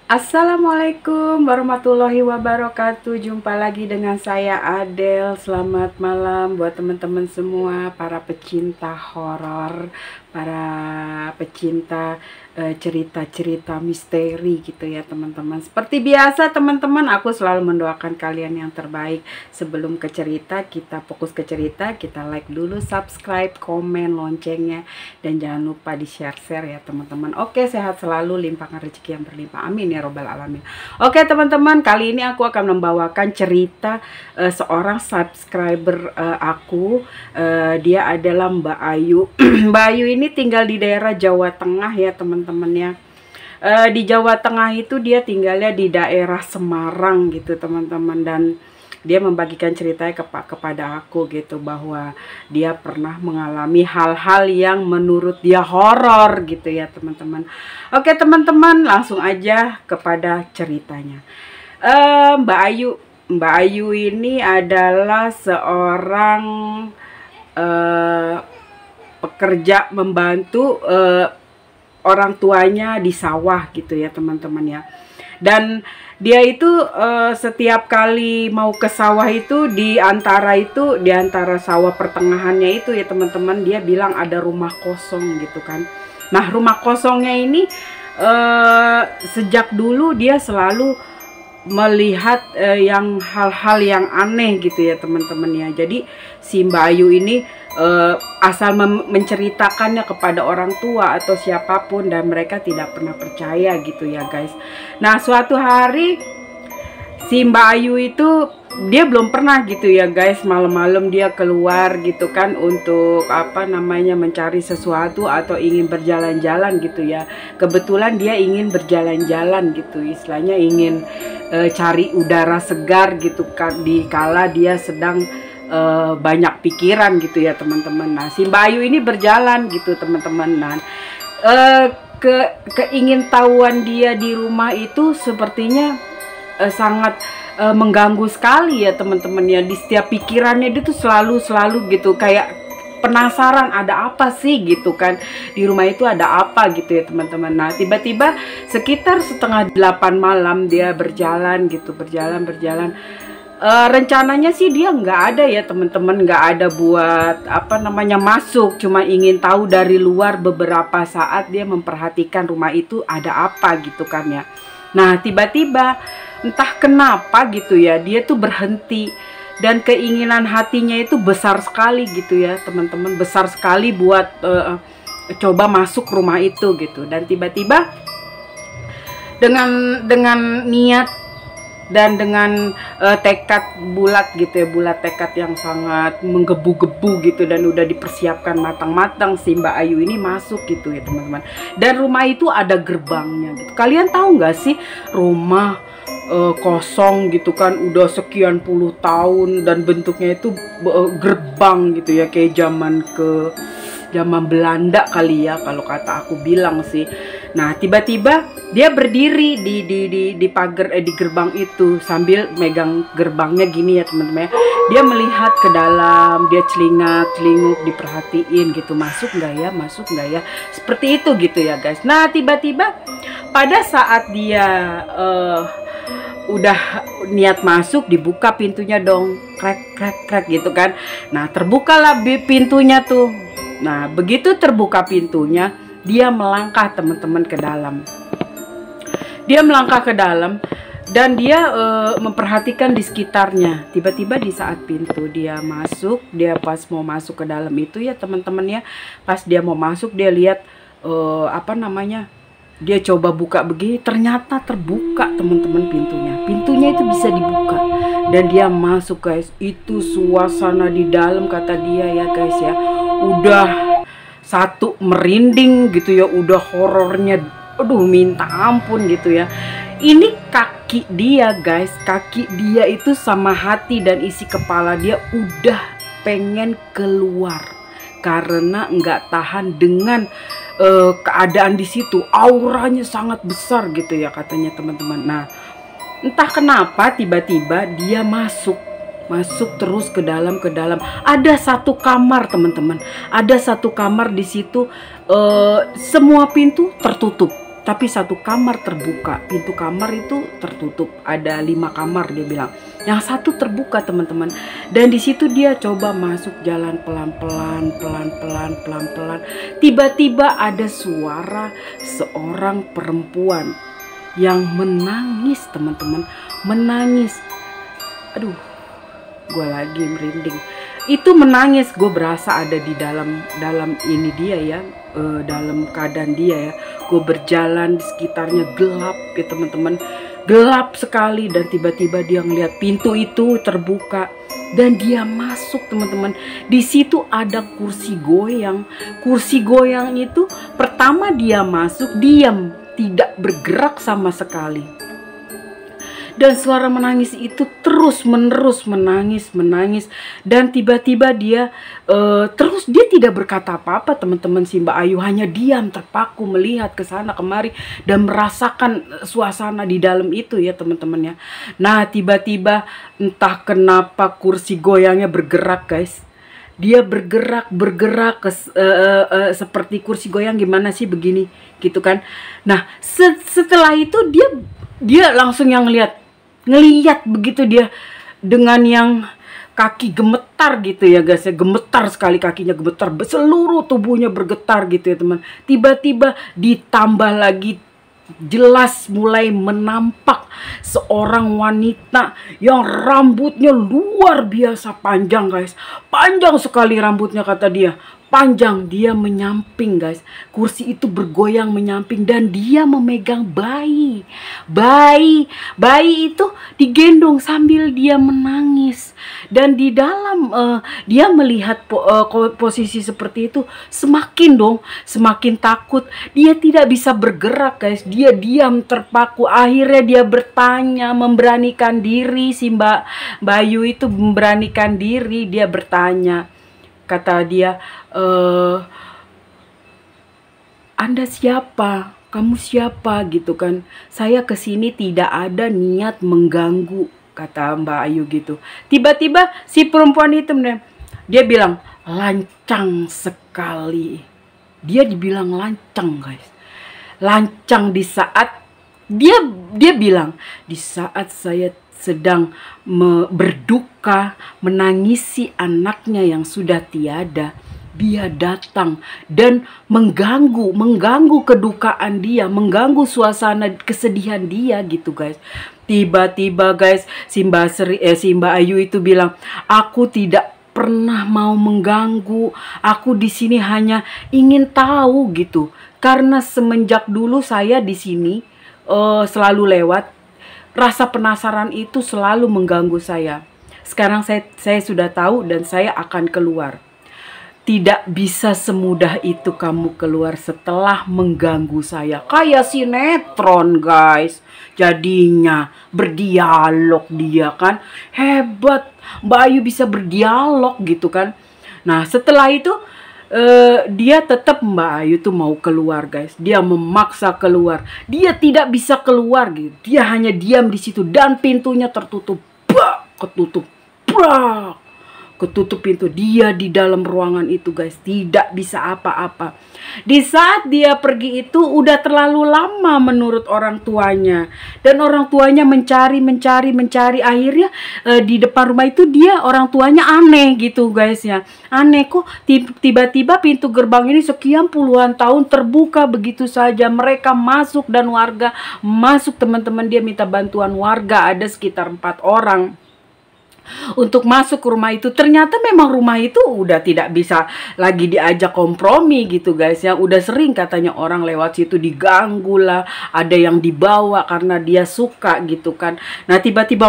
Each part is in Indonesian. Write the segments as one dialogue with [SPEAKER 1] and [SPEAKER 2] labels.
[SPEAKER 1] Assalamualaikum warahmatullahi wabarakatuh. Jumpa lagi dengan saya Adel. Selamat malam buat teman-teman semua, para pecinta horor, para pecinta cerita-cerita misteri gitu ya teman-teman. Seperti biasa teman-teman, aku selalu mendoakan kalian yang terbaik. Sebelum ke cerita, kita fokus ke cerita. Kita like dulu, subscribe, komen, loncengnya, dan jangan lupa di share-share ya teman-teman. Oke, sehat selalu, limpahkan rezeki yang berlimpah, amin ya robbal alamin. Oke teman-teman, kali ini aku akan membawakan cerita seorang subscriber aku. Dia adalah Mbak Ayu. Mbak Ayu ini tinggal di daerah Jawa Tengah ya teman-teman ya. Di Jawa Tengah itu dia tinggalnya di daerah Semarang gitu teman-teman, dan dia membagikan ceritanya kepada aku gitu, bahwa dia pernah mengalami hal-hal yang menurut dia horor gitu ya teman-teman. Oke teman-teman, langsung aja kepada ceritanya. Mbak Ayu ini adalah seorang pekerja membantu orang tuanya di sawah gitu ya teman-teman ya. Dan dia itu setiap kali mau ke sawah itu, di antara sawah pertengahannya itu ya teman-teman, dia bilang ada rumah kosong gitu kan. Nah rumah kosongnya ini sejak dulu dia selalu melihat hal-hal yang aneh gitu ya teman-teman ya. Jadi si Mbak Ayu ini asal menceritakannya kepada orang tua atau siapapun, dan mereka tidak pernah percaya gitu ya guys. Nah suatu hari si Mbak Ayu itu dia belum pernah gitu ya guys, malam-malam dia keluar gitu kan untuk mencari sesuatu atau ingin berjalan-jalan gitu ya. Kebetulan dia ingin berjalan-jalan gitu, istilahnya ingin cari udara segar gitu kan, di kala dia sedang banyak pikiran gitu ya teman-teman. Nah si Mbak Ayu ini berjalan gitu teman-teman. Nah keingintahuan dia di rumah itu sepertinya sangat mengganggu sekali ya teman-teman ya. Di setiap pikirannya dia tuh selalu gitu, kayak penasaran ada apa sih gitu kan, di rumah itu ada apa gitu ya teman-teman. Nah tiba-tiba sekitar setengah 8 malam dia berjalan gitu, berjalan. Rencananya sih dia nggak ada ya teman-teman, nggak ada buat masuk, cuma ingin tahu dari luar. Beberapa saat dia memperhatikan rumah itu ada apa gitu kan ya. Nah tiba-tiba entah kenapa gitu ya, dia tuh berhenti, dan keinginan hatinya itu besar sekali gitu ya teman-teman, besar sekali buat coba masuk rumah itu gitu. Dan tiba-tiba dengan niat dan dengan tekad bulat gitu ya, bulat tekad yang sangat menggebu-gebu gitu, dan udah dipersiapkan matang-matang, si Mbak Ayu ini masuk gitu ya teman-teman. Dan rumah itu ada gerbangnya gitu. Kalian tahu nggak sih, rumah kosong gitu kan udah sekian puluh tahun, dan bentuknya itu gerbang gitu ya, kayak zaman Belanda kali ya kalau kata aku bilang sih. Nah tiba-tiba dia berdiri di pagar di gerbang itu sambil megang gerbangnya gini ya teman-teman. Dia melihat ke dalam, dia celingak-celinguk, diperhatiin gitu, masuk nggak ya, seperti itu gitu ya guys. Nah tiba-tiba pada saat dia udah niat masuk, dibuka pintunya dong, krek gitu kan. Nah terbukalah pintunya tuh. Nah begitu terbuka pintunya, dia melangkah teman-teman ke dalam. Dia melangkah ke dalam dan dia memperhatikan di sekitarnya. Tiba-tiba di saat pintu dia masuk, dia pas mau masuk ke dalam itu ya teman-teman ya, pas dia mau masuk dia lihat dia coba buka begini, ternyata terbuka teman-teman pintunya itu bisa dibuka, dan dia masuk guys. Itu suasana di dalam, kata dia ya guys ya, udah satu merinding gitu ya, udah horornya aduh minta ampun gitu ya. Ini kaki dia guys, kaki dia itu sama hati dan isi kepala dia udah pengen keluar karena nggak tahan dengan keadaan di situ. Auranya sangat besar gitu ya katanya teman-teman. Nah entah kenapa tiba-tiba dia masuk terus ke dalam. Ada satu kamar teman-teman, ada satu kamar di situ, semua pintu tertutup tapi satu kamar terbuka, pintu kamar itu tertutup, ada 5 kamar dia bilang, yang satu terbuka teman-teman. Dan di situ dia coba masuk jalan pelan-pelan, pelan-pelan. Tiba-tiba ada suara seorang perempuan yang menangis teman-teman, menangis. Aduh, gue lagi merinding. Itu menangis, gue berasa ada di dalam ini dia ya, dalam keadaan dia ya. Gue berjalan di sekitarnya gelap ya teman-teman, gelap sekali. Dan tiba-tiba dia ngeliat pintu itu terbuka dan dia masuk teman-teman. Di situ ada kursi goyang. Kursi goyang itu pertama dia masuk diam, tidak bergerak sama sekali. Dan suara menangis itu terus menerus menangis. Dan tiba-tiba dia terus dia tidak berkata apa-apa teman-teman. Si Mbak Ayu hanya diam terpaku melihat ke sana kemari dan merasakan suasana di dalam itu ya teman-teman ya. Nah tiba-tiba entah kenapa kursi goyangnya bergerak guys. Dia bergerak seperti kursi goyang gimana sih begini gitu kan. Nah setelah itu dia langsung yang ngeliat begitu, dia dengan yang kaki gemetar gitu ya guys ya, gemetar sekali kakinya, gemetar, seluruh tubuhnya bergetar gitu ya teman. Tiba-tiba ditambah lagi jelas mulai menampak seorang wanita yang rambutnya luar biasa panjang guys, panjang sekali rambutnya kata dia, panjang. Dia menyamping guys, kursi itu bergoyang menyamping dan dia memegang bayi itu digendong sambil dia menangis. Dan di dalam dia melihat posisi seperti itu, semakin takut. Dia tidak bisa bergerak guys, dia diam terpaku. Akhirnya dia bertanya, memberanikan diri. Si Mbak Bayu itu memberanikan diri, dia bertanya. Kata dia, Anda siapa? Kamu siapa? Gitu kan. Saya kesini tidak ada niat mengganggu, kata Mbak Ayu gitu. Tiba-tiba si perempuan itu dia bilang, lancang sekali. Dia dibilang lancang guys. Lancang di saat dia bilang, di saat saya sedang berduka menangisi anaknya yang sudah tiada, dia datang dan mengganggu kedukaan dia, mengganggu suasana kesedihan dia gitu guys. Tiba-tiba guys si Mbak Ayu itu bilang, aku tidak pernah mau mengganggu, aku di sini hanya ingin tahu gitu, karena semenjak dulu saya di sini selalu lewat. Rasa penasaran itu selalu mengganggu saya. Sekarang saya sudah tahu dan saya akan keluar. Tidak bisa semudah itu kamu keluar setelah mengganggu saya. Kayak sinetron guys. Jadinya berdialog dia kan. Hebat. Mbak Ayu bisa berdialog gitu kan. Nah setelah itu dia tetap, Mbak Ayu tuh mau keluar guys. Dia memaksa keluar. Dia tidak bisa keluar gitu. Dia hanya diam di situ dan pintunya tertutup. Ketutup pintu. Dia di dalam ruangan itu guys, tidak bisa apa-apa. Di saat dia pergi itu udah terlalu lama menurut orang tuanya. Dan orang tuanya mencari. Akhirnya di depan rumah itu orang tuanya aneh gitu guys ya. Aneh kok tiba-tiba pintu gerbang ini sekian puluhan tahun terbuka begitu saja. Mereka masuk dan warga masuk, teman-teman. Dia minta bantuan warga, ada sekitar 4 orang untuk masuk ke rumah itu. Ternyata memang rumah itu udah tidak bisa lagi diajak kompromi gitu guys ya. Udah sering katanya orang lewat situ diganggu lah, ada yang dibawa karena dia suka gitu kan. Nah tiba-tiba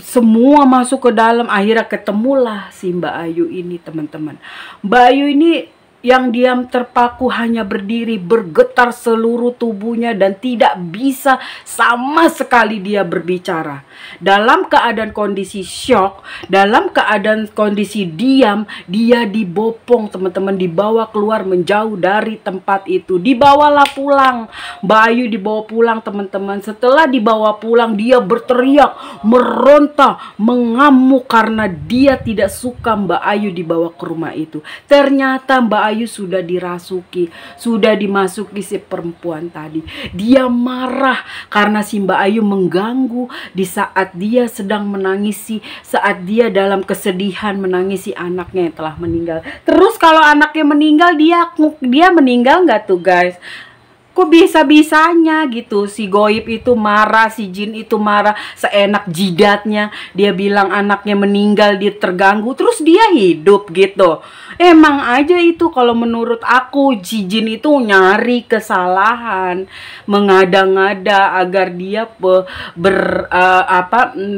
[SPEAKER 1] semua masuk ke dalam. Akhirnya ketemulah si Mbak Ayu ini teman-teman. Mbak Ayu ini yang diam terpaku, hanya berdiri, bergetar seluruh tubuhnya dan tidak bisa sama sekali dia berbicara. Dalam keadaan kondisi syok, dalam keadaan kondisi diam, dia dibopong teman-teman, dibawa keluar menjauh dari tempat itu. Dibawalah pulang, Mbak Ayu dibawa pulang teman-teman. Setelah dibawa pulang, dia berteriak, meronta, mengamuk karena dia tidak suka Mbak Ayu dibawa ke rumah itu. Ternyata Mbak Ayu sudah dirasuki, sudah dimasuki si perempuan tadi. Dia marah karena si Mbak Ayu mengganggu di saat dia sedang menangisi, saat dia dalam kesedihan menangisi anaknya yang telah meninggal. Terus kalau anaknya meninggal, dia meninggal nggak tuh guys? Kok bisa-bisanya gitu si goib itu marah, si jin itu marah, seenak jidatnya dia bilang anaknya meninggal, dia terganggu, terus dia hidup gitu. Emang aja itu kalau menurut aku si jin itu nyari kesalahan, mengada-ngada agar dia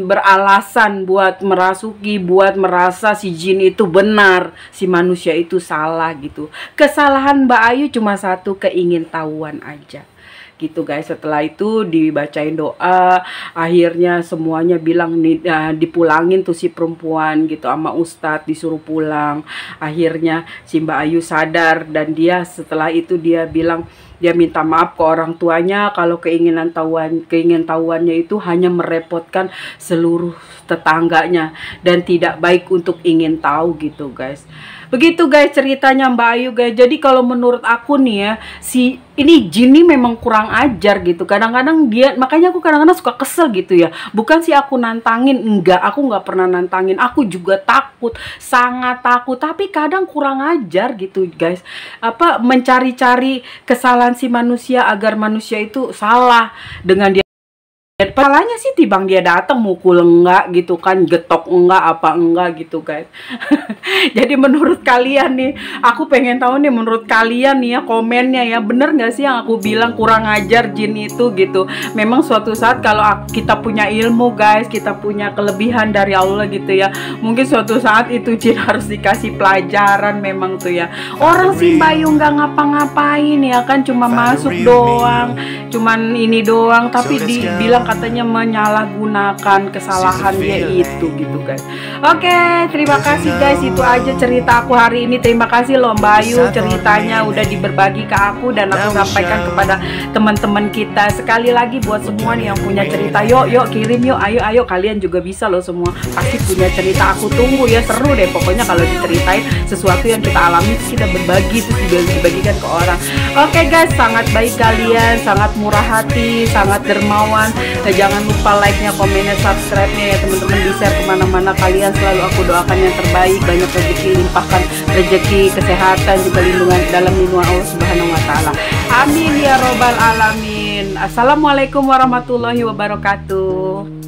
[SPEAKER 1] beralasan buat merasuki, buat merasa si jin itu benar, si manusia itu salah gitu. Kesalahan Mbak Ayu cuma satu, keingintahuan aja gitu guys. Setelah itu dibacain doa, akhirnya semuanya bilang dipulangin tuh si perempuan gitu sama ustadz, disuruh pulang. Akhirnya si Mbak Ayu sadar dan dia setelah itu dia bilang, dia minta maaf ke orang tuanya kalau keingintahuannya itu hanya merepotkan seluruh tetangganya dan tidak baik untuk ingin tahu gitu guys. Begitu guys ceritanya Mbak Ayu guys. Jadi kalau menurut aku nih ya, si ini jin ini memang kurang ajar gitu. Kadang-kadang dia, makanya aku kadang-kadang suka kesel gitu ya. Bukan sih aku nantangin, enggak, aku nggak pernah nantangin. Aku juga takut, sangat takut. Tapi kadang kurang ajar gitu guys. Mencari-cari kesalahan si manusia agar manusia itu salah dengan dia. Palanya sih tibang dia datang mukul enggak gitu kan, getok enggak, apa enggak gitu guys. Jadi menurut kalian nih, aku pengen tahu nih menurut kalian nih ya, komennya ya, bener nggak sih yang aku bilang kurang ajar jin itu gitu. Memang suatu saat kalau kita punya ilmu guys, kita punya kelebihan dari Allah gitu ya, mungkin suatu saat itu jin harus dikasih pelajaran memang tuh ya. Orang si Bayu nggak ngapa-ngapain ya kan, cuma masuk doang, cuman ini doang, tapi dibilang katanya menyalahgunakan kesalahan dia itu gitu guys. Oke, terima kasih guys, itu aja cerita aku hari ini. Terima kasih loh Mbak Ayu, ceritanya udah diberbagi ke aku dan aku sampaikan kepada teman-teman kita. Sekali lagi buat semua nih yang punya cerita, yuk kirim yuk, ayo kalian juga bisa loh, semua pasti punya cerita. Aku tunggu ya, seru deh pokoknya kalau diceritain sesuatu yang kita alami, kita berbagi terus dibagikan ke orang. Oke guys, sangat baik kalian, sangat murah hati, sangat dermawan. Jangan lupa like-nya, komennya, subscribe-nya ya teman-teman, di-share kemana-mana. Kalian selalu aku doakan yang terbaik, banyak rezeki, limpahkan rezeki, kesehatan, juga lindungan dalam lindungan Allah Subhanahu wa Ta'ala. Amin ya robbal alamin. Assalamualaikum warahmatullahi wabarakatuh.